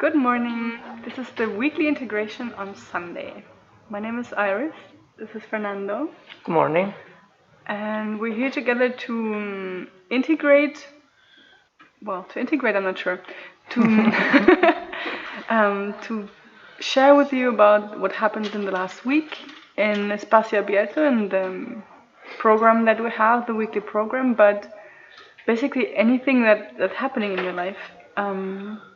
Good morning. This is the weekly integration on Sunday. My name is Iris. This is Fernando. Good morning. And we're here together to integrate. Well, to integrate, I'm not sure. To share with you about what happened in the last week in Espacio Abierto and the program that we have, the weekly program, but basically anything that's happening in your life.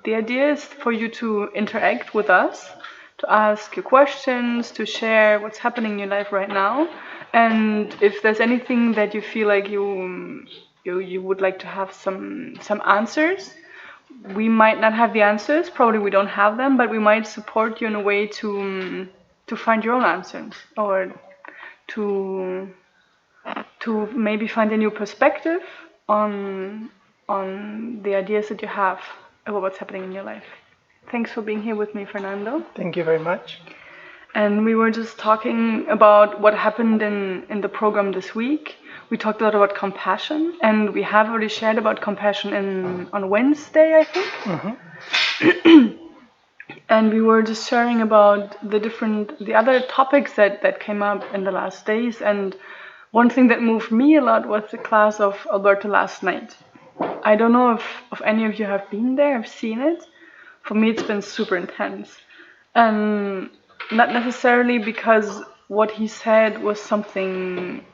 The idea is for you to interact with us, to ask your questions, to share what's happening in your life right now, and if there's anything that you feel like you would like to have some answers. We might not have the answers, probably we don't have them, but we might support you in a way to find your own answers, or to maybe find a new perspective on the ideas that you have about what's happening in your life. Thanks for being here with me, Fernando. Thank you very much. And we were just talking about what happened in the program this week. We talked a lot about compassion, and we have already shared about compassion on Wednesday, I think. Mm-hmm. And we were just sharing about the other topics that came up in the last days. And one thing that moved me a lot was the class of Alberto last night. I don't know if any of you have been there, have seen it. For me, it's been super intense. And not necessarily because what he said was something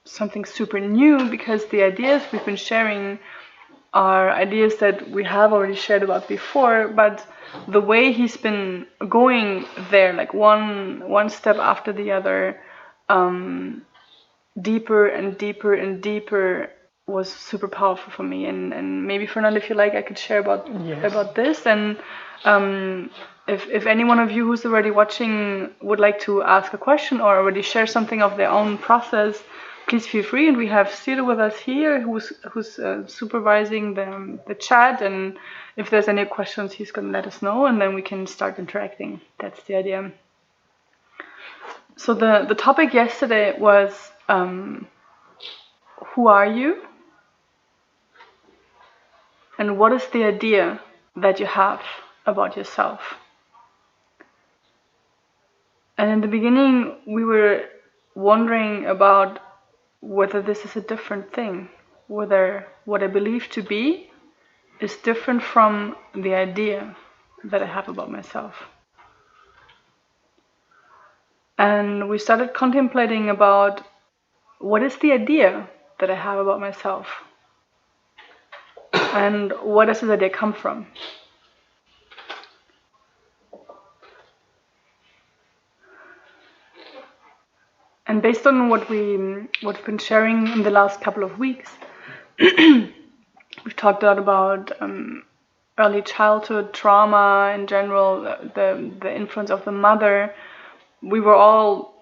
super new, because the ideas we've been sharing are ideas that we have already shared about before, but the way he's been going there, like one step after the other, deeper and deeper and deeper, was super powerful for me. And maybe, Fernando, if you like, I could share about this. And if any one of you who's already watching would like to ask a question or already share something of their own process, please feel free. And we have Cyril with us here, who's supervising the chat. And if there's any questions, he's going to let us know, and then we can start interacting. That's the idea. So the topic yesterday was, who are you? And what is the idea that you have about yourself? And in the beginning, we were wondering about whether this is a different thing, whether what I believe to be is different from the idea that I have about myself. And we started contemplating about what is the idea that I have about myself, and where does this idea come from? And based on what we've been sharing in the last couple of weeks, we've talked a lot about early childhood trauma in general, the influence of the mother. We were all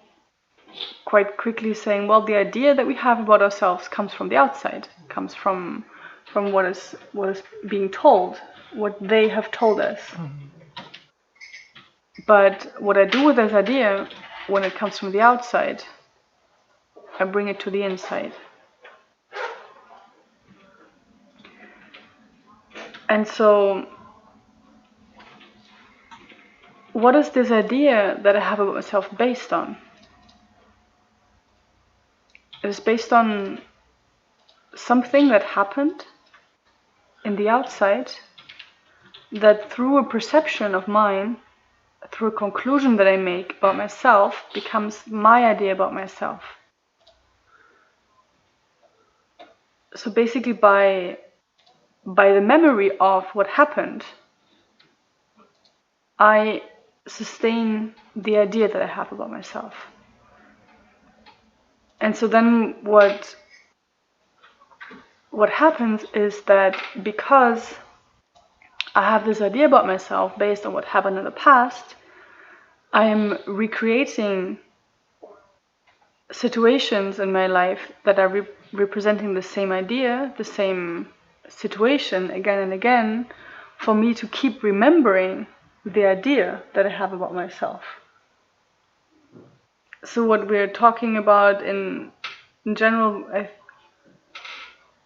quite quickly saying, well, the idea that we have about ourselves comes from the outside, comes from what is being told, what they have told us. Mm-hmm. But what I do with this idea when it comes from the outside, I bring it to the inside. And so, what is this idea that I have about myself based on? It is based on something that happened in the outside, that through a perception of mine, through a conclusion that I make about myself, becomes my idea about myself. So basically, by the memory of what happened, I sustain the idea that I have about myself. And so then what happens is that because I have this idea about myself based on what happened in the past, I am recreating situations in my life that are representing the same idea, the same situation again and again, for me to keep remembering the idea that I have about myself. So what we're talking about in general,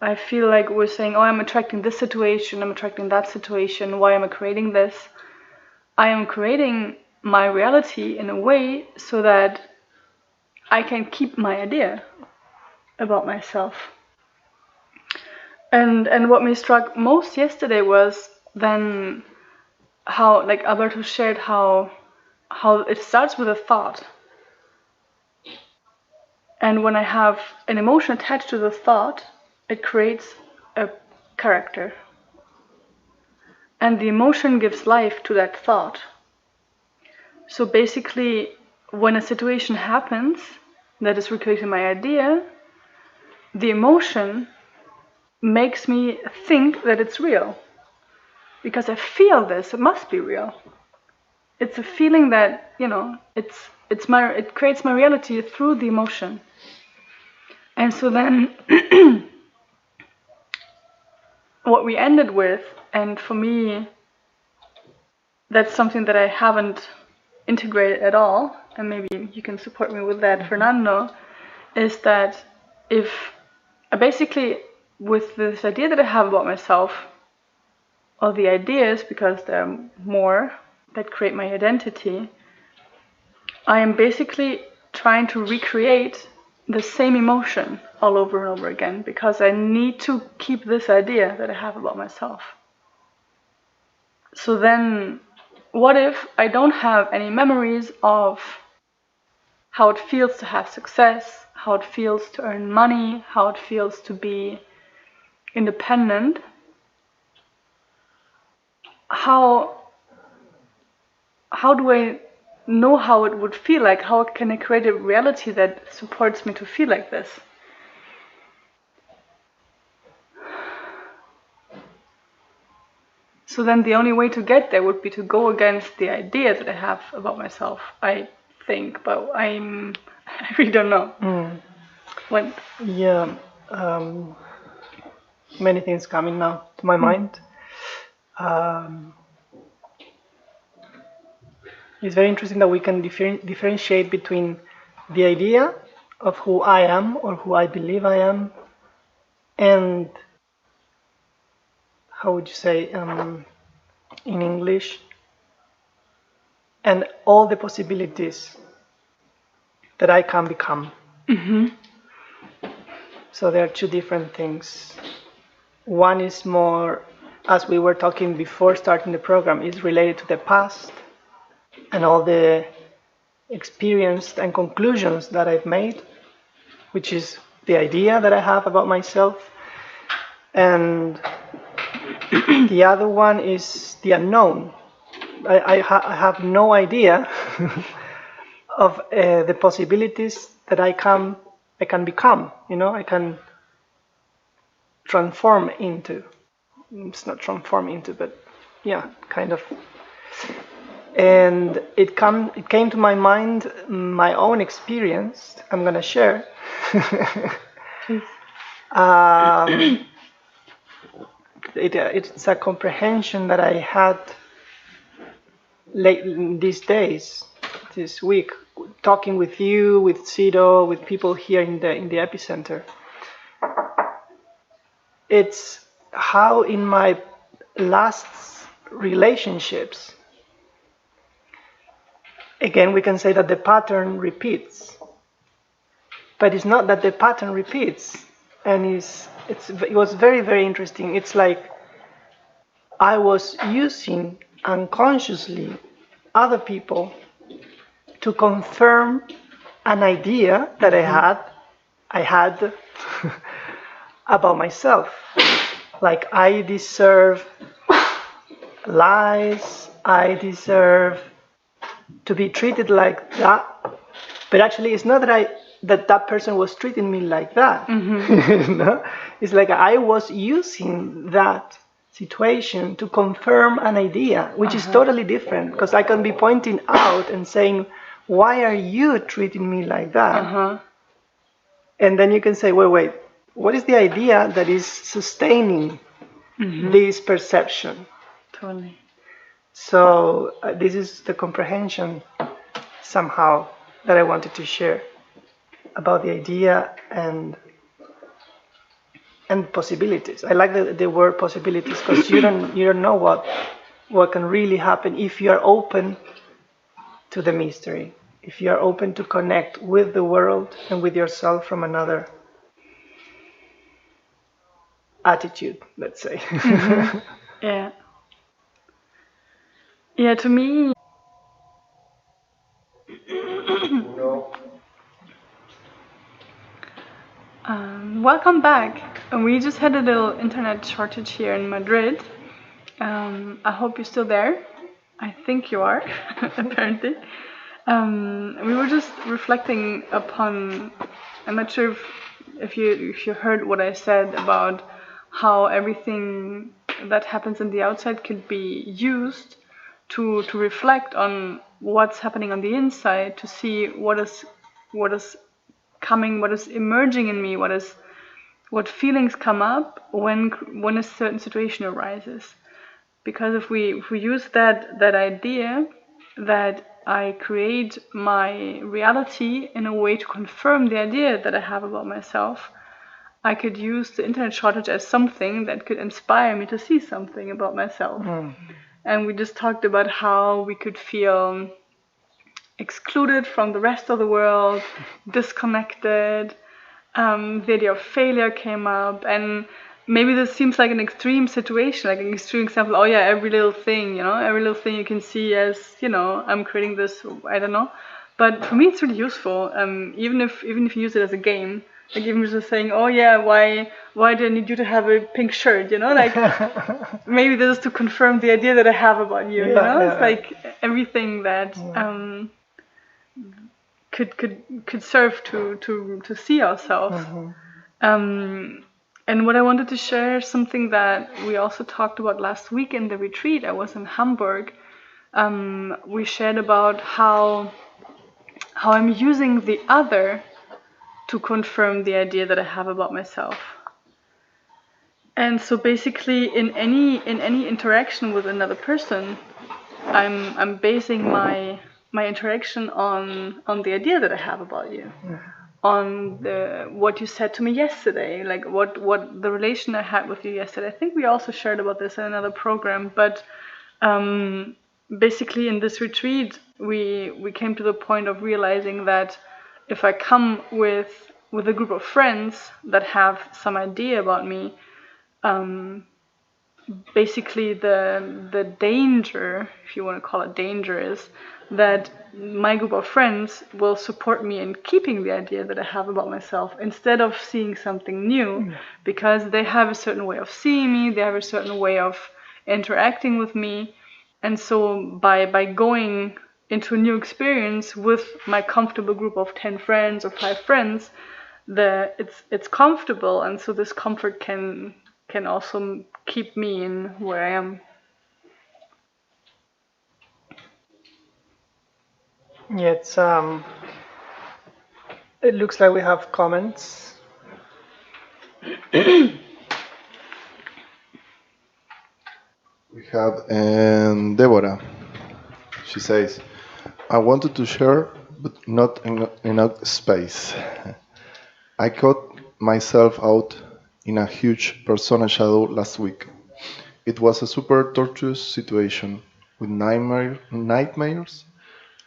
I feel like we're saying, oh, I'm attracting this situation, I'm attracting that situation, why am I creating this? I am creating my reality in a way so that I can keep my idea about myself. And what me struck most yesterday was then how, like Alberto shared, how it starts with a thought. And when I have an emotion attached to the thought, it creates a character. And the emotion gives life to that thought. So basically, when a situation happens that is recreating my idea, the emotion makes me think that it's real. Because I feel this, it must be real. It's a feeling that, it creates my reality through the emotion. And so then what we ended with, and for me, that's something that I haven't integrated at all, and maybe you can support me with that, Fernando, is that if basically with this idea that I have about myself, or the ideas, because there are more that create my identity, I am basically trying to recreate the same emotion all over and over again, because I need to keep this idea that I have about myself. So then, what if I don't have any memories of how it feels to have success, how it feels to earn money, how it feels to be independent? How do I know how it would feel like? How can I create a reality that supports me to feel like this? So then the only way to get there would be to go against the idea that I have about myself, I think, but I really don't know. When? Yeah, many things coming now to my mind. It's very interesting that we can differentiate between the idea of who I am or who I believe I am, and how would you say in English, and all the possibilities that I can become. So there are two different things. One is more, as we were talking before starting the program, is related to the past and all the experience and conclusions that I've made, which is the idea that I have about myself. And the other one is the unknown. I have no idea of the possibilities that I can become, I can transform into. It's not transform into, but yeah, kind of. And it came to my mind, my own experience. I'm gonna share. It's a comprehension that I had late these days, this week, talking with you, with Cito, with people here in the epicenter. It's how in my last relationships, again, we can say that the pattern repeats, but it's not that the pattern repeats, and it was very, very interesting. It's like I was using unconsciously other people to confirm an idea that I had about myself. Like, I deserve lies, I deserve to be treated like that. But actually, it's not that person was treating me like that. No? It's like I was using that situation to confirm an idea, which is totally different, because I can be pointing out and saying, why are you treating me like that? And then you can say, wait, what is the idea that is sustaining this perception? Totally. So this is the comprehension somehow that I wanted to share about the idea and possibilities. I like the word possibilities, because you don't know what can really happen if you are open to the mystery, if you are open to connect with the world and with yourself from another attitude, let's say. Yeah. Yeah, to me, welcome back. We just had a little internet shortage here in Madrid. I hope you're still there. I think you are, apparently. We were just reflecting upon. I'm not sure if you heard what I said about how everything that happens in the outside could be used to reflect on what's happening on the inside, to see what is coming, what is emerging in me, what feelings come up when a certain situation arises. Because if we use that idea that I create my reality in a way to confirm the idea that I have about myself, I could use the internet shortage as something that could inspire me to see something about myself. And we just talked about how we could feel excluded from the rest of the world, disconnected. The idea of failure came up, and maybe this seems like an extreme situation, like an extreme example. Oh yeah, every little thing, every little thing you can see as, I'm creating this, I don't know. But for me, it's really useful. Even if you use it as a game, like even just saying, oh yeah, why do I need you to have a pink shirt? Like maybe this is to confirm the idea that I have about you. It's like everything that could serve to see ourselves. And what I wanted to share, something that we also talked about last week in the retreat. I was in Hamburg. We shared about how I'm using the other to confirm the idea that I have about myself. And so basically, in any interaction with another person, I'm basing my interaction on the idea that I have about you, on what you said to me yesterday, like what the relation I had with you yesterday. I think we also shared about this in another program, but basically in this retreat we came to the point of realizing that if I come with a group of friends that have some idea about me, basically the danger, if you want to call it danger, is that my group of friends will support me in keeping the idea that I have about myself instead of seeing something new, because they have a certain way of seeing me, they have a certain way of interacting with me. And so by going into a new experience with my comfortable group of 10 friends or 5 friends, it's comfortable, and so this comfort can also keep me in where I am. Yeah, it looks like we have comments. We have Deborah. She says, I wanted to share, but not enough space. I caught myself out in a huge persona shadow last week. It was a super tortuous situation with nightmares,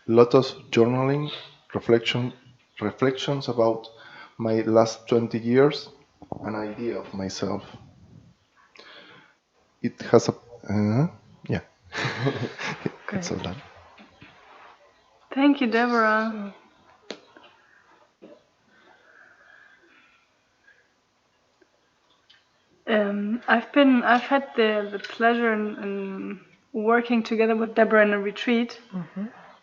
lot of journaling, reflections about my last 20 years, an idea of myself. It has a yeah. It's all done. Thank you, Deborah. I've had the pleasure in working together with Deborah in a retreat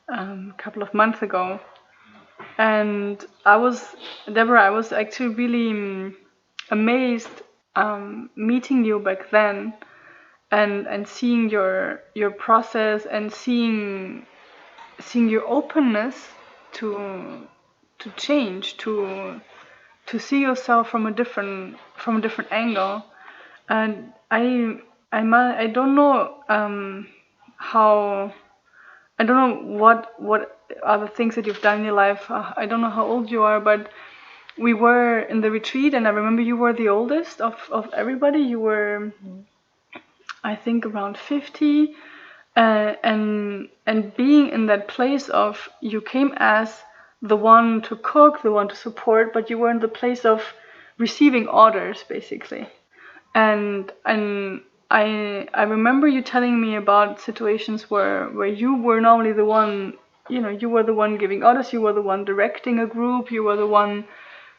a couple of months ago, and I was actually really amazed meeting you back then, and seeing your process, and seeing your openness to change, to see yourself from a different angle. And I don't know how, I don't know what are the things that you've done in your life. I don't know how old you are, but we were in the retreat, and I remember you were the oldest of everybody. You were, I think, around 50. and being in that place of you came as the one to cook, the one to support, but you were in the place of receiving orders basically. And I remember you telling me about situations where you were normally the one, you were the one giving orders, you were the one directing a group, you were the one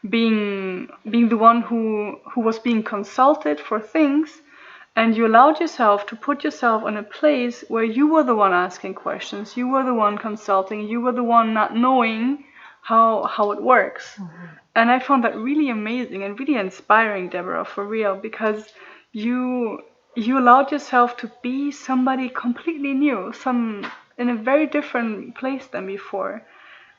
being the one who was being consulted for things, and you allowed yourself to put yourself in a place where you were the one asking questions, you were the one consulting, you were the one not knowing how it works. And I found that really amazing and really inspiring, Deborah, for real, because you allowed yourself to be somebody completely new, in a very different place than before.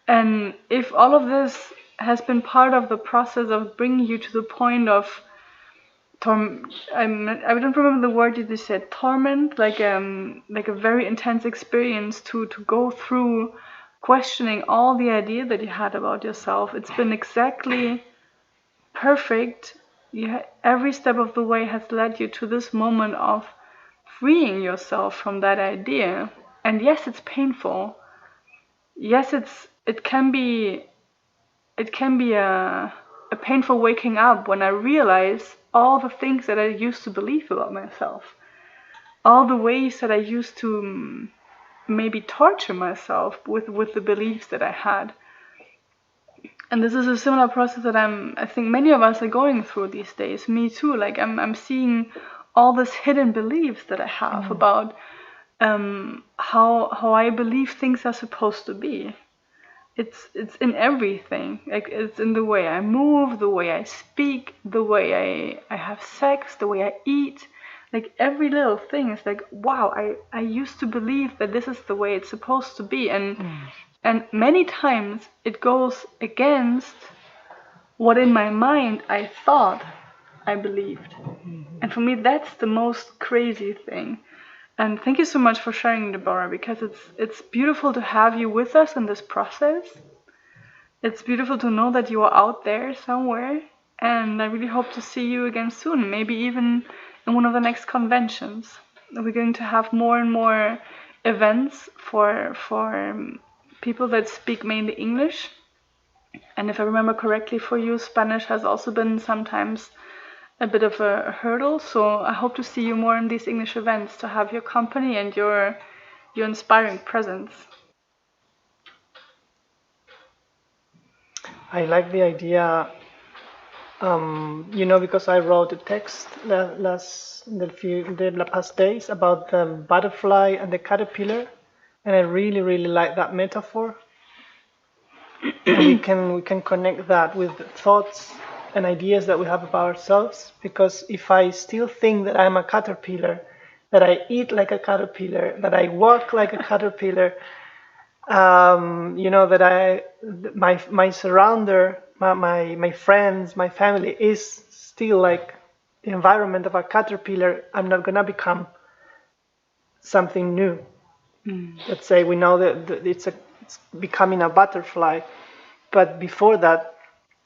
And if all of this has been part of the process of bringing you to the point of I don't remember the word you just said, torment, like a very intense experience to go through questioning all the idea that you had about yourself. It's been exactly perfect. Every step of the way has led you to this moment of freeing yourself from that idea. And yes, it's painful. Yes, it can be a painful waking up when I realize all the things that I used to believe about myself, all the ways that I used to maybe torture myself with the beliefs that I had. And this is a similar process that I think many of us are going through these days. Me too. Like I'm seeing all these hidden beliefs that I have about how I believe things are supposed to be. It's in everything. Like it's in the way I move, the way I speak, the way I have sex, the way I eat. Like every little thing is like, wow, I used to believe that this is the way it's supposed to be, and many times it goes against what in my mind I thought I believed. And for me that's the most crazy thing. And thank you so much for sharing, Deborah, because it's beautiful to have you with us in this process. It's beautiful to know that you are out there somewhere, and I really hope to see you again soon, maybe even in one of the next conventions. We're going to have more and more events for people that speak mainly English. And if I remember correctly, for you, Spanish has also been sometimes a bit of a hurdle. So I hope to see you more in these English events, to have your company and your inspiring presence. I like the idea, because I wrote a text the past days about the butterfly and the caterpillar, and I really, really like that metaphor. And we can connect that with thoughts and ideas that we have about ourselves, because if I still think that I'm a caterpillar, that I eat like a caterpillar, that I walk like a caterpillar, that my surrounder, my friends, my family is still like the environment of a caterpillar, I'm not gonna become something new. Let's say we know that it's becoming a butterfly, but before that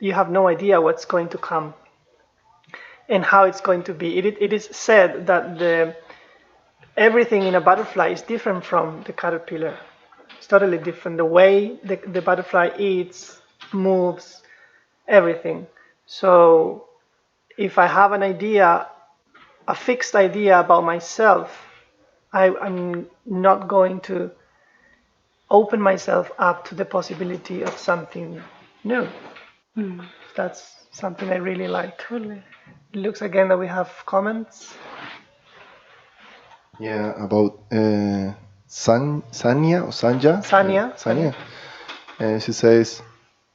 you have no idea what's going to come and how it's going to be. It is said that everything in a butterfly is different from the caterpillar. It's totally different. The way the butterfly eats, moves, everything. So if I have an idea, a fixed idea about myself, I'm not going to open myself up to the possibility of something new. That's something I really like. Totally. It looks again that we have comments. Yeah, about Sanya or Sanja. Sanya. She says,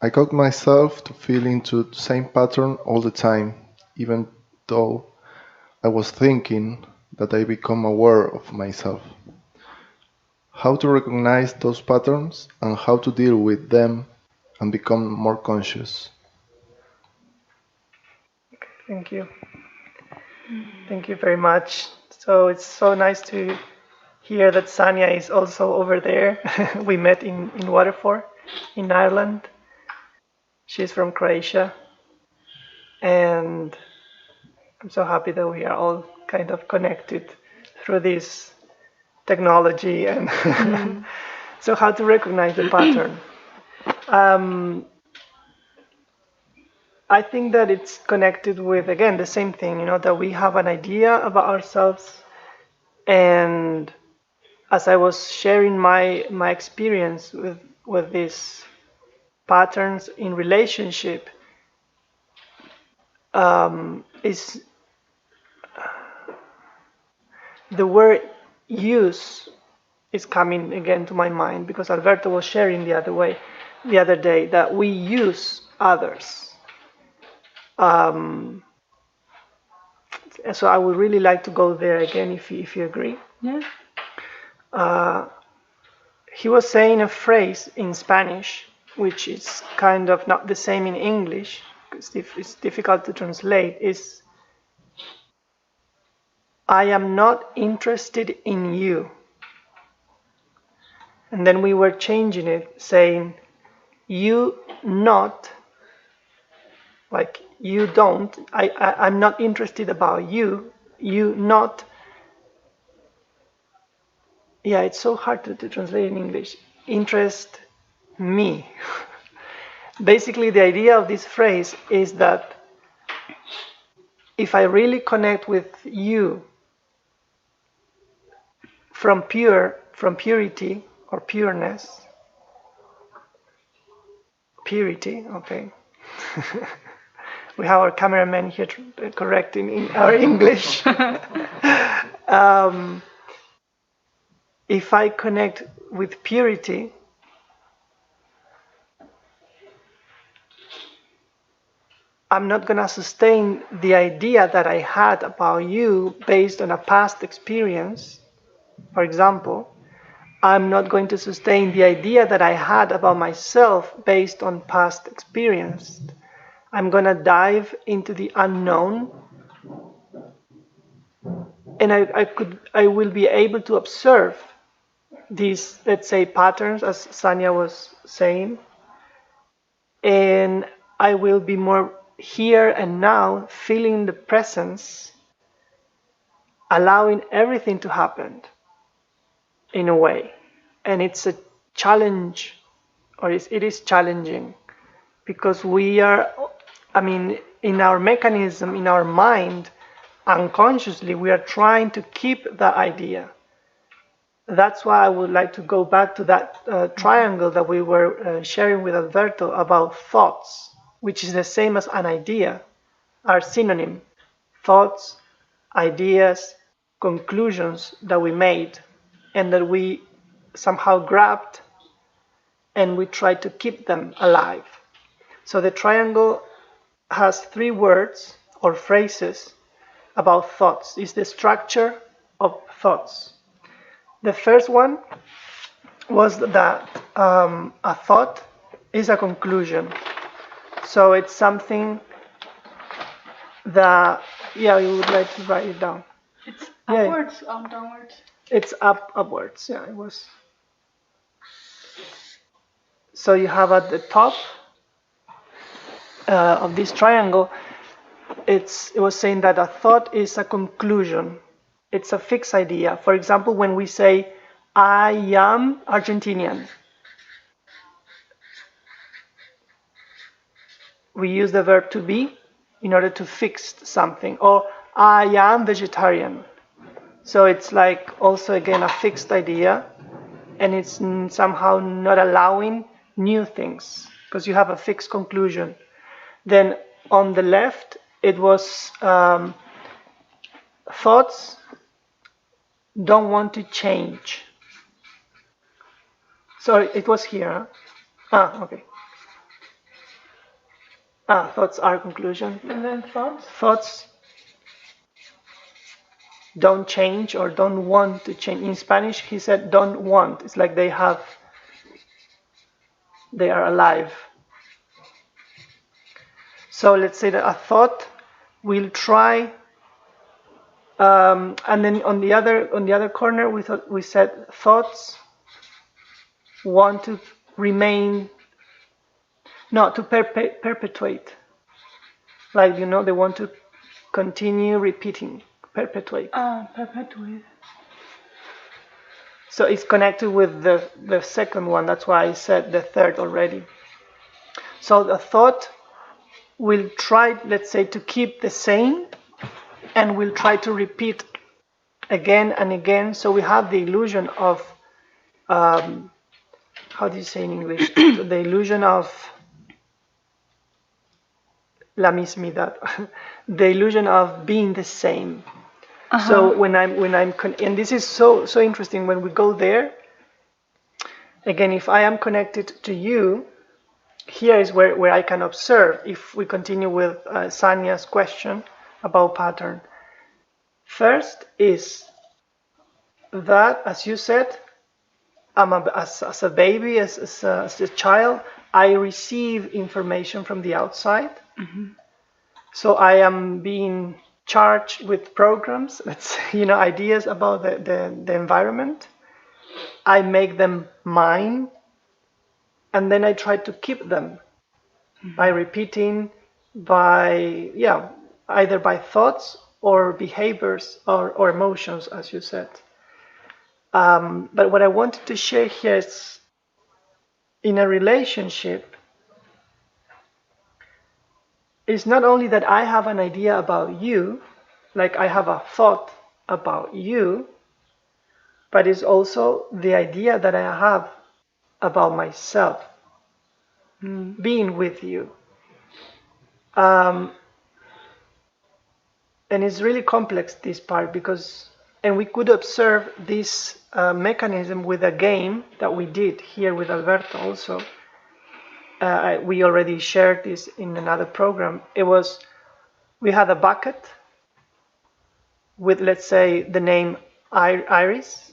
I got myself to feel into the same pattern all the time, even though I was thinking that I become aware of myself. How to recognize those patterns and how to deal with them and become more conscious. Thank you. Thank you very much. So it's so nice to hear that Sanya is also over there. We met in Waterford in Ireland. She's from Croatia. And I'm so happy that we are all kind of connected through this technology and so how to recognize the pattern. I think that it's connected with, again, the same thing, you know, that we have an idea about ourselves, and as I was sharing my experience with these patterns in relationship, is the word use is coming again to my mind, because Alberto was sharing the other day that we use others. So I would really like to go there again, if you agree. Yeah. He was saying a phrase in Spanish, which is kind of not the same in English, because it's difficult to translate, is I am not interested in you. And then we were changing it, saying you not, like you don't, I'm not interested about you, you not. Yeah, it's so hard to translate in English. Interest me. Basically, the idea of this phrase is that if I really connect with you from purity or pureness, purity, okay. We have our cameraman here correcting our English. If I connect with purity, I'm not going to sustain the idea that I had about you based on a past experience. For example, I'm not going to sustain the idea that I had about myself based on past experience. I'm going to dive into the unknown, and I will be able to observe these, let's say, patterns, as Sanya was saying, and I will be more here and now, feeling the presence, allowing everything to happen in a way. And it's a challenge, or it is challenging, because we are, in our mechanism, in our mind, unconsciously, we are trying to keep that idea. That's why I would like to go back to that triangle that we were sharing with Alberto about thoughts, which is the same as an idea, are synonym. Thoughts, ideas, conclusions that we made and that we somehow grabbed and we try to keep them alive. So the triangle has 3 words or phrases about thoughts. It's the structure of thoughts. The first one was that a thought is a conclusion. So it's something that, yeah, you would like to write it down. It's upwards, downwards. It's upwards, yeah, it was. So you have at the top of this triangle, it was saying that a thought is a conclusion. It's a fixed idea. For example, when we say, I am Argentinian, we use the verb to be in order to fix something. Or, I am vegetarian. So it's like also, again, a fixed idea, and it's somehow not allowing new things, because you have a fixed conclusion. Then on the left, it was thoughts don't want to change. So it was here. Okay. Thoughts are conclusion. And then thoughts? Thoughts don't change or don't want to change. In Spanish, he said don't want. It's like they are alive. So let's say that a thought will try, and then on the other corner we said thoughts want to remain, to perpetuate. Like, they want to continue repeating, perpetuate. Perpetuate. So it's connected with the second one. That's why I said the third already. So the thought will try, let's say, to keep the same, and will try to repeat again and again. So we have the illusion of, how do you say in English? The illusion of la mismidad, the illusion of being the same. So when I'm and this is so interesting when we go there. Again, if I am connected to you, here is where I can observe. If we continue with Sanya's question about pattern, first is that, as you said, as a baby, as a child, I receive information from the outside. So I am being charged with programs, ideas about the environment. I make them mine, and then I try to keep them by repeating, either by thoughts or behaviors or emotions, as you said. But what I wanted to share here is, in a relationship, it's not only that I have an idea about you, like I have a thought about you, but it's also the idea that I have about myself, being with you. And it's really complex, this part, and we could observe this mechanism with a game that we did here with Alberto also. We already shared this in another program. We had a bucket with, let's say, the name Iris.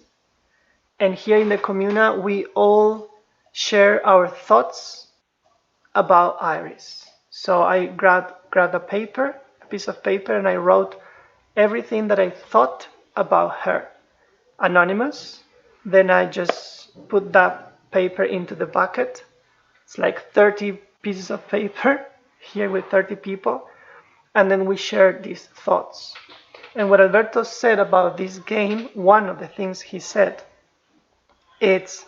And here in the Comuna, we all share our thoughts about Iris. So I grabbed a piece of paper, and I wrote everything that I thought about her, anonymous. Then I just put that paper into the bucket. It's like 30 pieces of paper here with 30 people. And then we shared these thoughts. And what Alberto said about this game, one of the things he said, it's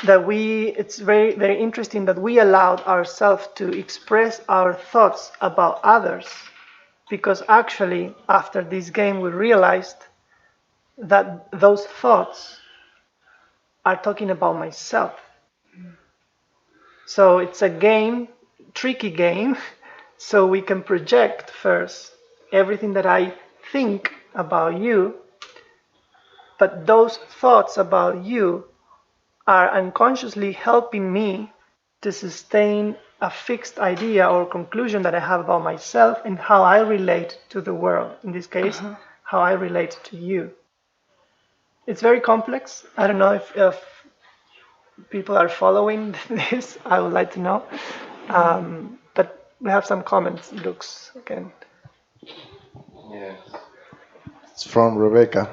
that it's very, very interesting that we allowed ourselves to express our thoughts about others, because actually after this game we realized that those thoughts are talking about myself. So it's a game, tricky game, so we can project first everything that I think about you, but those thoughts about you are unconsciously helping me to sustain a fixed idea or conclusion that I have about myself and how I relate to the world. In this case, how I relate to you. It's very complex. I don't know if people are following this. I would like to know. But we have some comments, Lux, again. Yes. It's from Rebecca.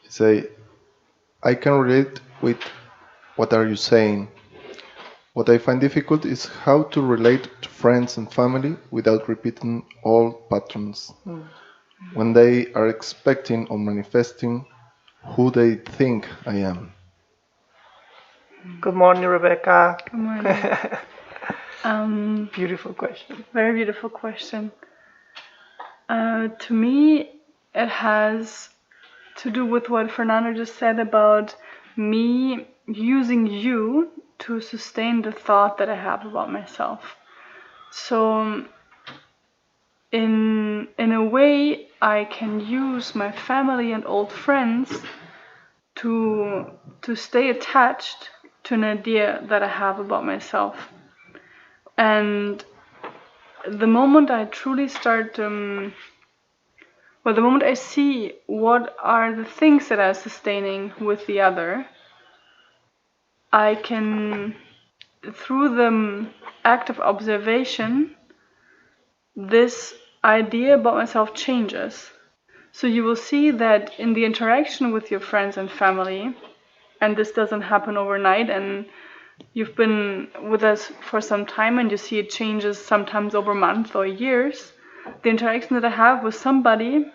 Say, I can relate with what are you saying. What I find difficult is how to relate to friends and family without repeating old patterns. When they are expecting or manifesting who they think I am. Good morning, Rebecca. Good morning. Beautiful question. Very beautiful question. To me, it has to do with what Fernando just said about me using you to sustain the thought that I have about myself. So in a way, I can use my family and old friends to stay attached to an idea that I have about myself. And the moment I truly start, the moment I see what are the things that I'm sustaining with the other, I can, through the act of observation, this idea about myself changes. So you will see that in the interaction with your friends and family, and this doesn't happen overnight, and you've been with us for some time and you see it changes sometimes over months or years, the interaction that I have with somebody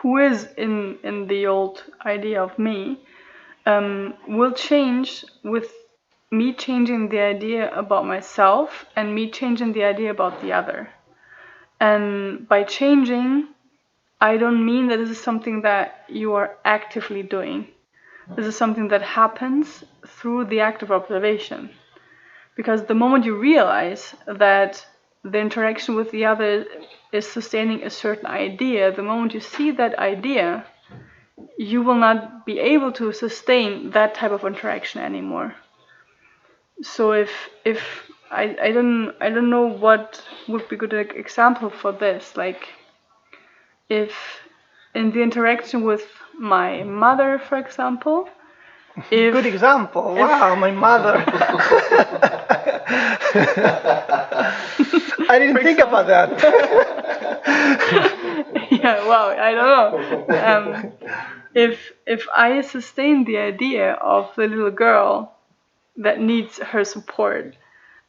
who is in the old idea of me will change with me changing the idea about myself and me changing the idea about the other. And by changing, I don't mean that this is something that you are actively doing. This is something that happens through the act of observation. Because the moment you realize that the interaction with the other is sustaining a certain idea, the moment you see that idea, you will not be able to sustain that type of interaction anymore. So if I don't know what would be a good example for this. Like, if in the interaction with my mother, for example, Good example. Wow, my mother. I didn't think about that. Yeah, wow, I don't know. If I sustain the idea of the little girl that needs her support,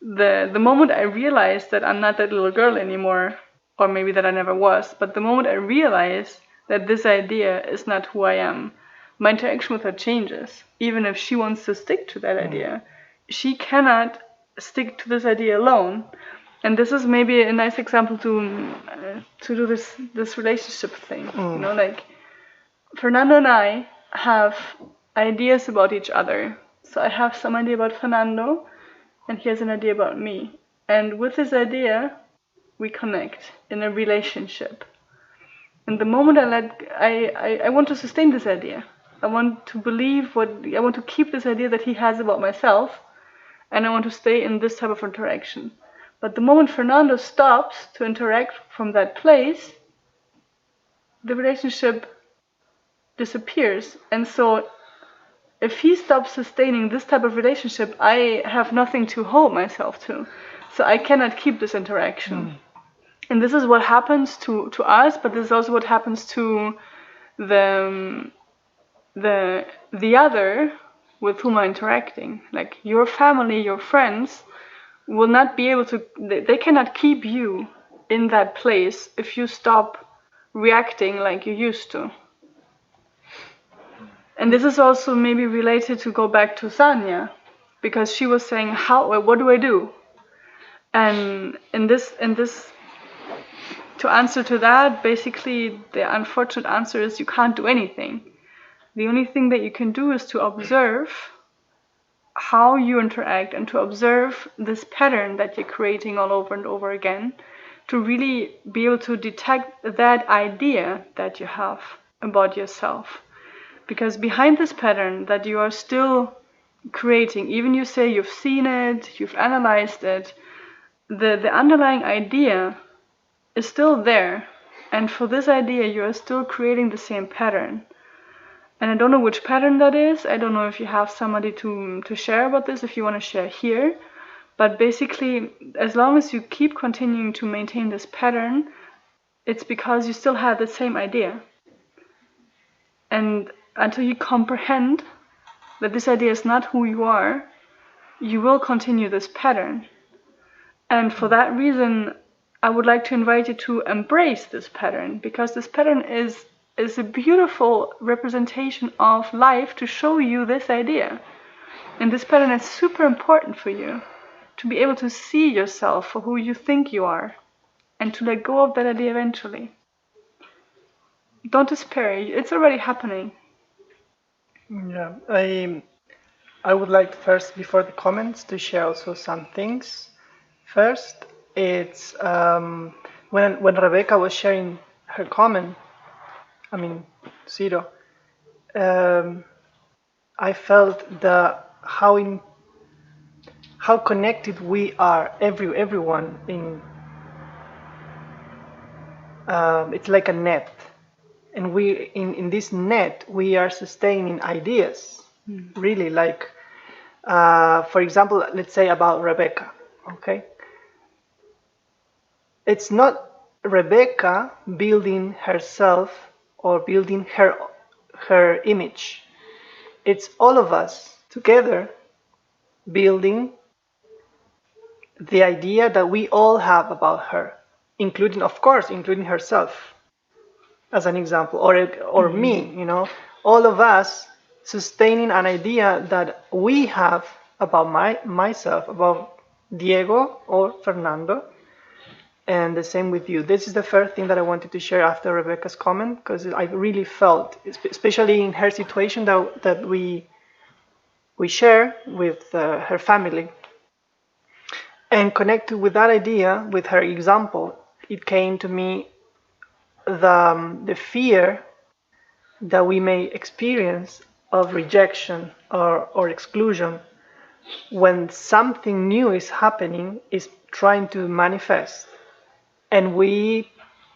the moment I realize that I'm not that little girl anymore, or maybe that I never was, but the moment I realize that this idea is not who I am, my interaction with her changes. Even if she wants to stick to that idea, she cannot stick to this idea alone. And this is maybe a nice example to do this relationship thing. You know, like Fernando and I have ideas about each other. So I have some idea about Fernando, and he has an idea about me. And with this idea, we connect in a relationship. And the moment I want to sustain this idea. I want to believe I want to keep this idea that he has about myself, and I want to stay in this type of interaction. But the moment Fernando stops to interact from that place, the relationship disappears. And so if he stops sustaining this type of relationship, I have nothing to hold myself to. So I cannot keep this interaction. And this is what happens to us, but this is also what happens to the other with whom I'm interacting. Like your family, your friends will not be able to, they cannot keep you in that place if you stop reacting like you used to. And this is also maybe related to go back to Sanya, because she was saying, what do I do? And in this, to answer to that, basically the unfortunate answer is you can't do anything. The only thing that you can do is to observe how you interact and to observe this pattern that you're creating all over and over again, to really be able to detect that idea that you have about yourself. Because behind this pattern that you are still creating, even you say you've seen it, you've analyzed it, the underlying idea is still there. And for this idea, you are still creating the same pattern. And I don't know which pattern that is. I don't know if you have somebody to share about this, if you want to share here. But basically, as long as you keep continuing to maintain this pattern, it's because you still have the same idea. And until you comprehend that this idea is not who you are, you will continue this pattern. And for that reason, I would like to invite you to embrace this pattern, because this pattern is a beautiful representation of life to show you this idea. And this pattern is super important for you, to be able to see yourself for who you think you are, and to let go of that idea eventually. Don't despair, it's already happening. Yeah, I would like first, before the comments, to share also some things. First, it's when Rebecca was sharing her comment, Zero, I felt how connected we are, everyone in. It's like a net, and we in this net we are sustaining ideas. Really, like for example, let's say about Rebecca. Okay, it's not Rebecca building herself or building her image. It's all of us together building the idea that we all have about her, including herself. as an example, or me, all of us sustaining an idea that we have about myself, about Diego or Fernando, and the same with you. This is the first thing that I wanted to share after Rebecca's comment, because I really felt, especially in her situation that we share with her family, and connected with that idea, with her example, it came to me the fear that we may experience of rejection or exclusion when something new is happening, is trying to manifest, and we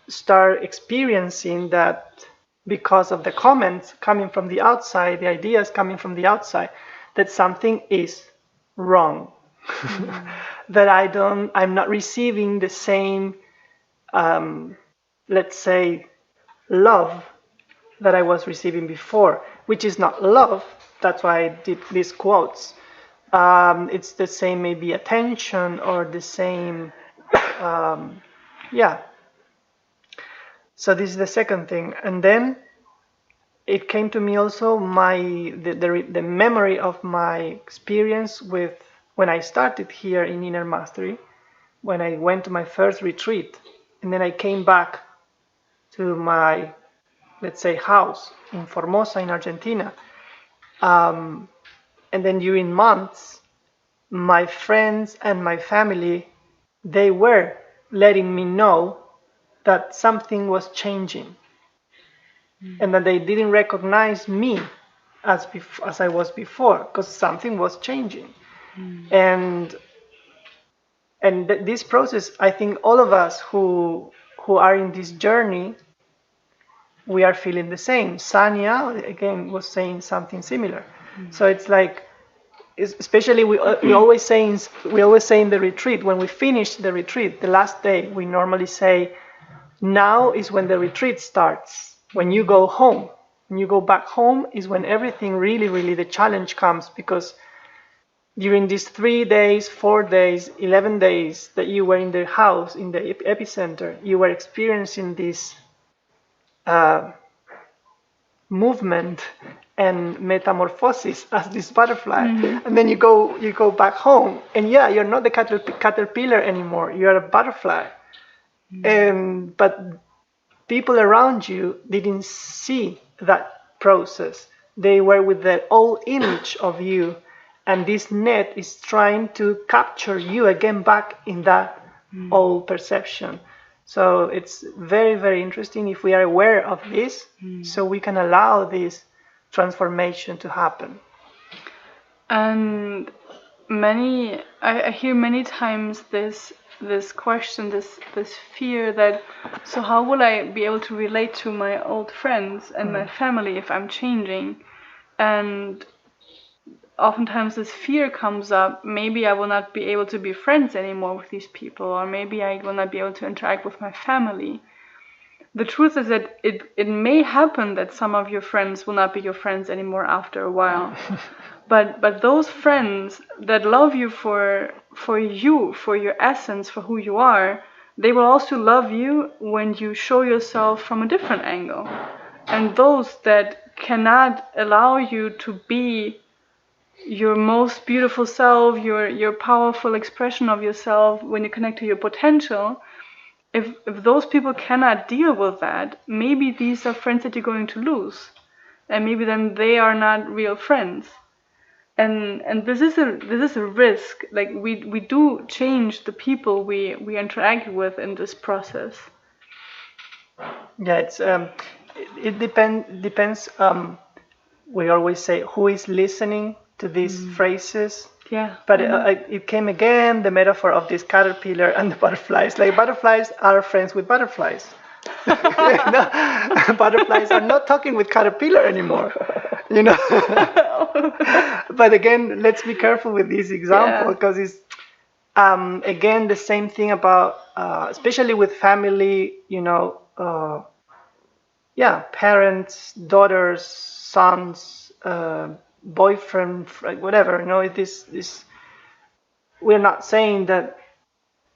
start experiencing that because of the comments coming from the outside, the ideas coming from the outside, that something is wrong. That I'm not receiving the same, let's say, love that I was receiving before, which is not love. That's why I did these quotes. It's the same, maybe attention, or the same, yeah. So this is the second thing, and then it came to me also the memory of my experience with when I started here in Inner Mastery, when I went to my first retreat, and then I came back to my, let's say, house in Formosa in Argentina, and then during months, my friends and my family, they were letting me know that something was changing, and that they didn't recognize me as I was before, because something was changing. And this process, I think all of us who are in this journey, we are feeling the same. Sanya again was saying something similar. So it's like, especially we always say in the retreat, when we finish the retreat, the last day, we normally say, now is when the retreat starts. When you go home, when you go back home, is when everything really the challenge comes, because during these 3 days, 4 days, 11 days that you were in the house, in the epicenter, you were experiencing this movement and metamorphosis as this butterfly. And then you go back home, and yeah, you're not the caterpillar anymore, you're a butterfly. But people around you didn't see that process. They were with their old image of you, and this net is trying to capture you again back in that old perception. So it's very interesting if we are aware of this, so we can allow this transformation to happen. And I hear many times this question, this fear that, so how will I be able to relate to my old friends and my family if I'm changing? And oftentimes this fear comes up, maybe I will not be able to be friends anymore with these people, or maybe I will not be able to interact with my family. The truth is that it may happen that some of your friends will not be your friends anymore after a while. But those friends that love you for your essence, for who you are, they will also love you when you show yourself from a different angle. And those that cannot allow you to be your most beautiful self, your powerful expression of yourself when you connect to your potential, if those people cannot deal with that, maybe these are friends that you're going to lose. And maybe then they are not real friends. And this is a risk. Like we do change the people we interact with in this process. Yeah, it depends. We always say who is listening to these phrases. Yeah. But it came again, the metaphor of this caterpillar and the butterflies. Like butterflies are friends with butterflies. Butterflies are not talking with caterpillar anymore. But again, let's be careful with this example, because it's again the same thing about especially with family, parents, daughters, sons, boyfriend, whatever. This we're not saying that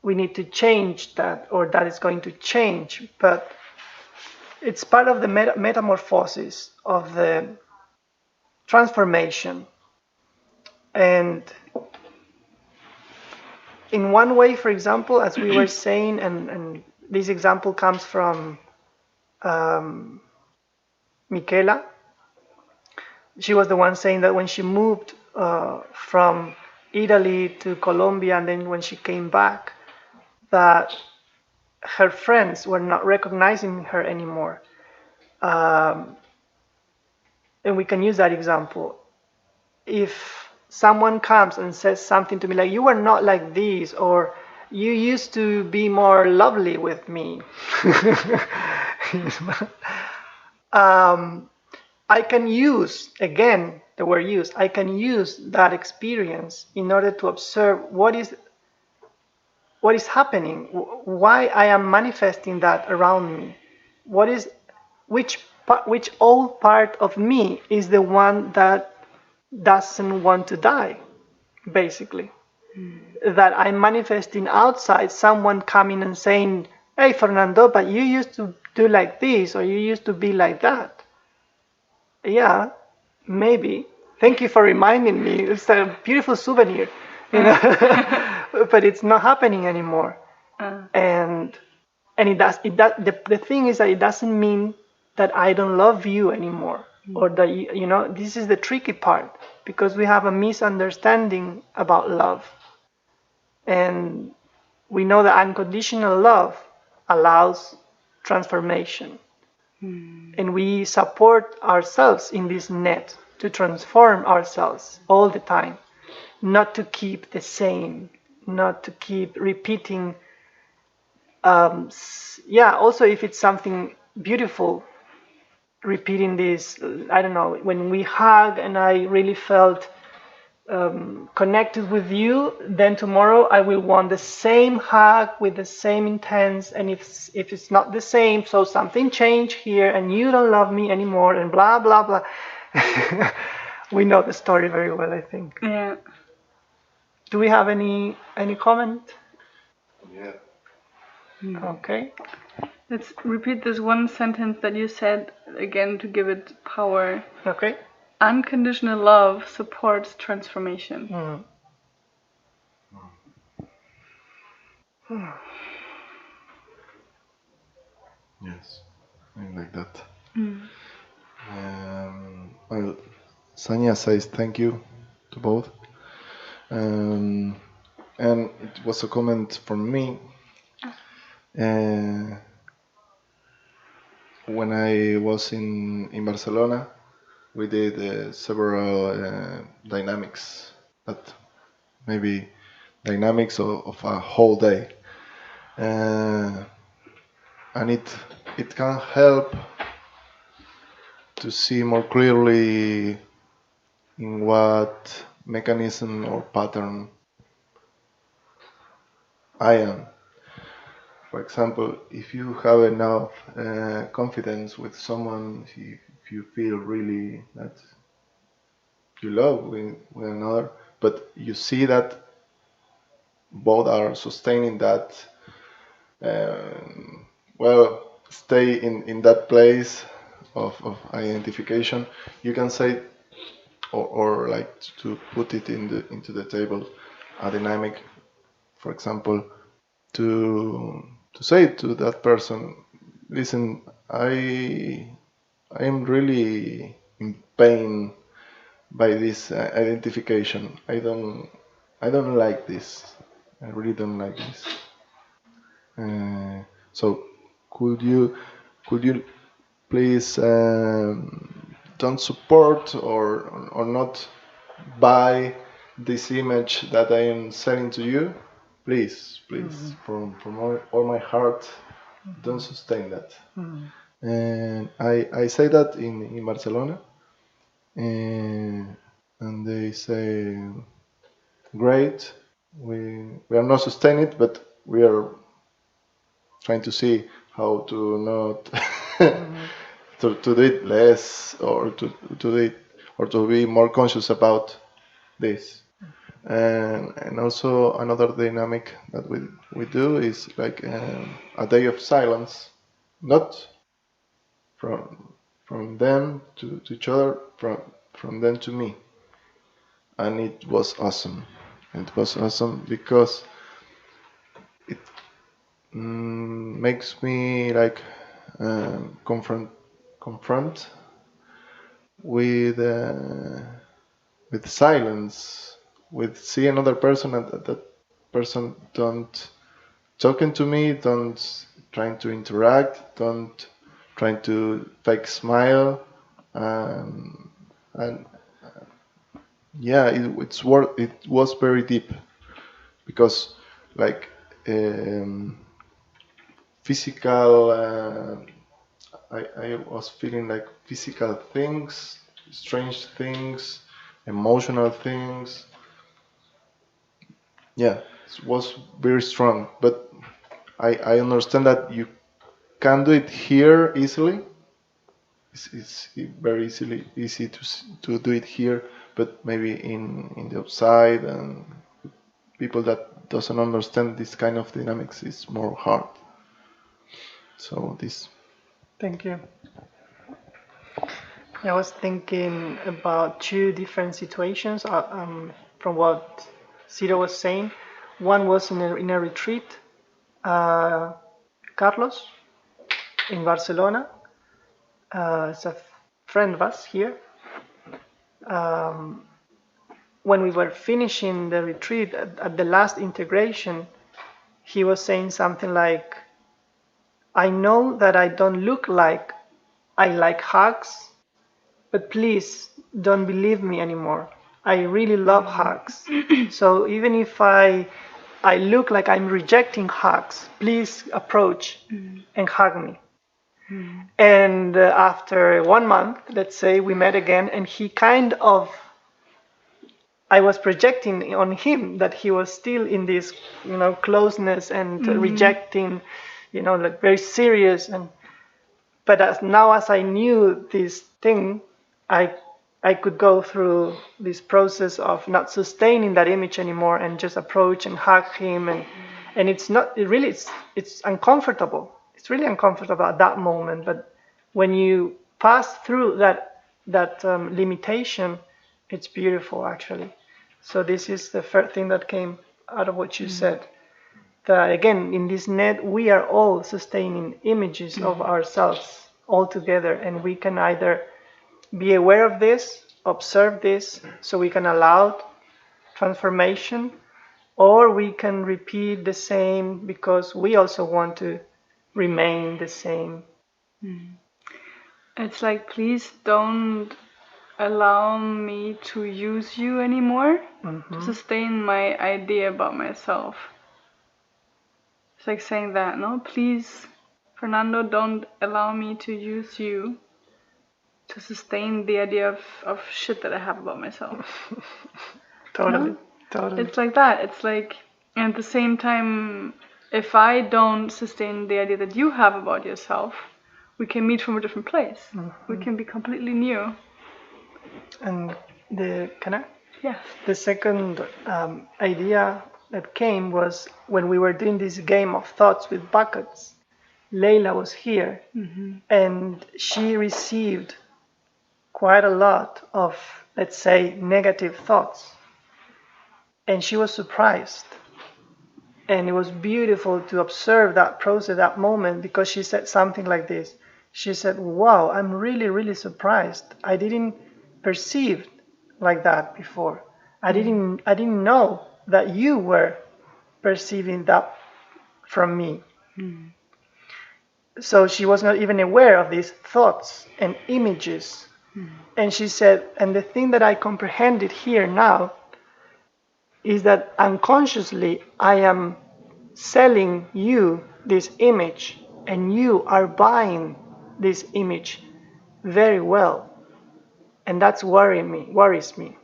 we need to change that or that is going to change, but It's part of the metamorphosis of the transformation. And in one way, for example, as we were saying, and this example comes from Michela. She was the one saying that when she moved from Italy to Colombia, and then when she came back, that her friends were not recognizing her anymore. And we can use that example. If someone comes and says something to me like, you were not like this, or you used to be more lovely with me, I can use, again, the word use, I can use that experience in order to observe what is happening, why I am manifesting that around me, which old part of me is the one that doesn't want to die, basically. That I'm manifesting outside, someone coming and saying, hey, Fernando, but you used to do like this, or you used to be like that. Yeah, maybe. Thank you for reminding me. It's a beautiful souvenir, you know. But it's not happening anymore. And the thing is that it doesn't mean that I don't love you anymore, or that you know, this is the tricky part, because we have a misunderstanding about love. And we know that unconditional love allows transformation. And we support ourselves in this net to transform ourselves all the time, not to keep the same, not to keep repeating. Also, if it's something beautiful, repeating this, I don't know, when we hug and I really felt connected with you, then tomorrow I will want the same hug with the same intense, and if it's not the same, so something changed here and you don't love me anymore, and blah blah blah. We know the story very well, I think. Yeah. Do we have any comment? Yeah. Okay. Let's repeat this one sentence that you said again to give it power. Okay. Unconditional love supports transformation. Yes, I like that. Well, Sanya says thank you to both. And it was a comment from me. When I was in Barcelona, we did several dynamics, but maybe dynamics of a whole day. And it can help to see more clearly in what mechanism or pattern I am. For example, if you have enough confidence with someone, if you feel really that you love with another, but you see that both are sustaining that, stay in that place of identification, you can say, or like to put it into the table, a dynamic, for example, to say to that person, listen, I am really in pain by this identification. I don't like this. I really don't like this. So could you please don't support or not buy this image that I am selling to you? Please, from all my heart, don't sustain that. And I say that in Barcelona, and they say, great, we are not sustaining it, but we are trying to see how to not to do it less, or to do it, or to be more conscious about this. And also another dynamic that we do is like a day of silence, not from them to each other, from them to me, and it was awesome. It was awesome because it makes me like confront with silence, with see another person and that person don't talking to me, don't trying to interact, don't trying to fake smile, and yeah, it was very deep because like physical. I was feeling like physical things, strange things, emotional things. Yeah, it was very strong. But I understand that you can do it here easily. It's very easy to do it here, but maybe in the outside and people that doesn't understand this kind of dynamics is more hard. So this. Thank you. I was thinking about two different situations from what Ciro was saying. One was in a retreat, Carlos, in Barcelona. It's a friend of us here. When we were finishing the retreat, at the last integration, he was saying something like, I know that I don't look like I like hugs, but please don't believe me anymore. I really love hugs. So even if I look like I'm rejecting hugs, please approach and hug me. And after 1 month, let's say, we met again, and he kind of, I was projecting on him that he was still in this, closeness and rejecting, like very serious. But as I knew this thing, I could go through this process of not sustaining that image anymore and just approach and hug him, and it's uncomfortable. It's really uncomfortable at that moment. But when you pass through that limitation, it's beautiful actually. So this is the first thing that came out of what you said. That again, in this net, we are all sustaining images of ourselves all together, and we can either be aware of this, observe this, so we can allow transformation, or we can repeat the same because we also want to remain the same. It's like, please don't allow me to use you anymore to sustain my idea about myself. It's like saying that, no? Please, Fernando, don't allow me to use you to sustain the idea of shit that I have about myself. Totally, No? totally. It's like that. It's like, and at the same time, if I don't sustain the idea that you have about yourself, we can meet from a different place. We can be completely new. And Yeah. the second idea that came was when we were doing this game of thoughts with buckets. Leila was here, and she received quite a lot of, let's say, negative thoughts. And she was surprised. And it was beautiful to observe that process, that moment, because she said something like this. She said, wow, I'm really, really surprised. I didn't perceive like that before. I didn't know that you were perceiving that from me. So she was not even aware of these thoughts and images. And she said, and the thing that I comprehended here now is that unconsciously I am selling you this image, and you are buying this image very well, and that's worries me,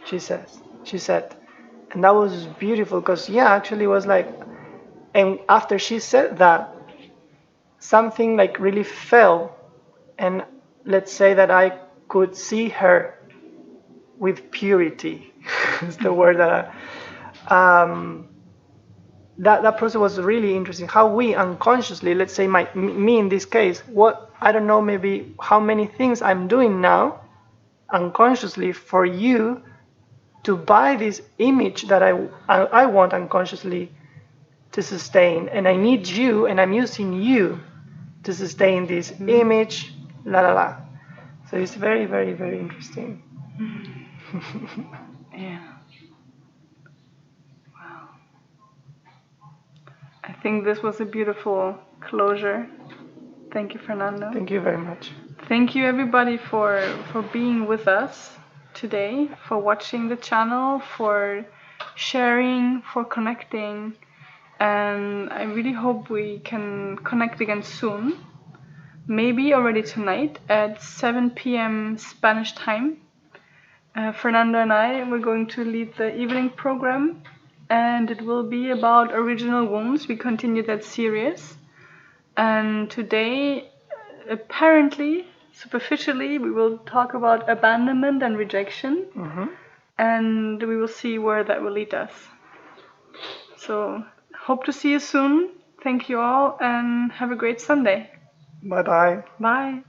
she said. And that was beautiful because actually it was like, and after she said that, something like really fell, and let's say that I could see her with purity. It's the word that that process was really interesting. How we unconsciously, let's say me in this case, what I don't know, maybe how many things I'm doing now unconsciously for you to buy this image that I want unconsciously to sustain, and I need you, and I'm using you to sustain this image, la la la. So it's very, very, very interesting. Yeah. Wow. I think this was a beautiful closure. Thank you, Fernando. Thank you very much. Thank you, everybody, for being with us today, for watching the channel, for sharing, for connecting. And I really hope we can connect again soon. Maybe already tonight at 7 p.m. Spanish time. Fernando and I were going to lead the evening program, and it will be about original wounds. We continue that series. And today, apparently, superficially, we will talk about abandonment and rejection. And we will see where that will lead us. So, hope to see you soon. Thank you all, and have a great Sunday. Bye-bye. Bye.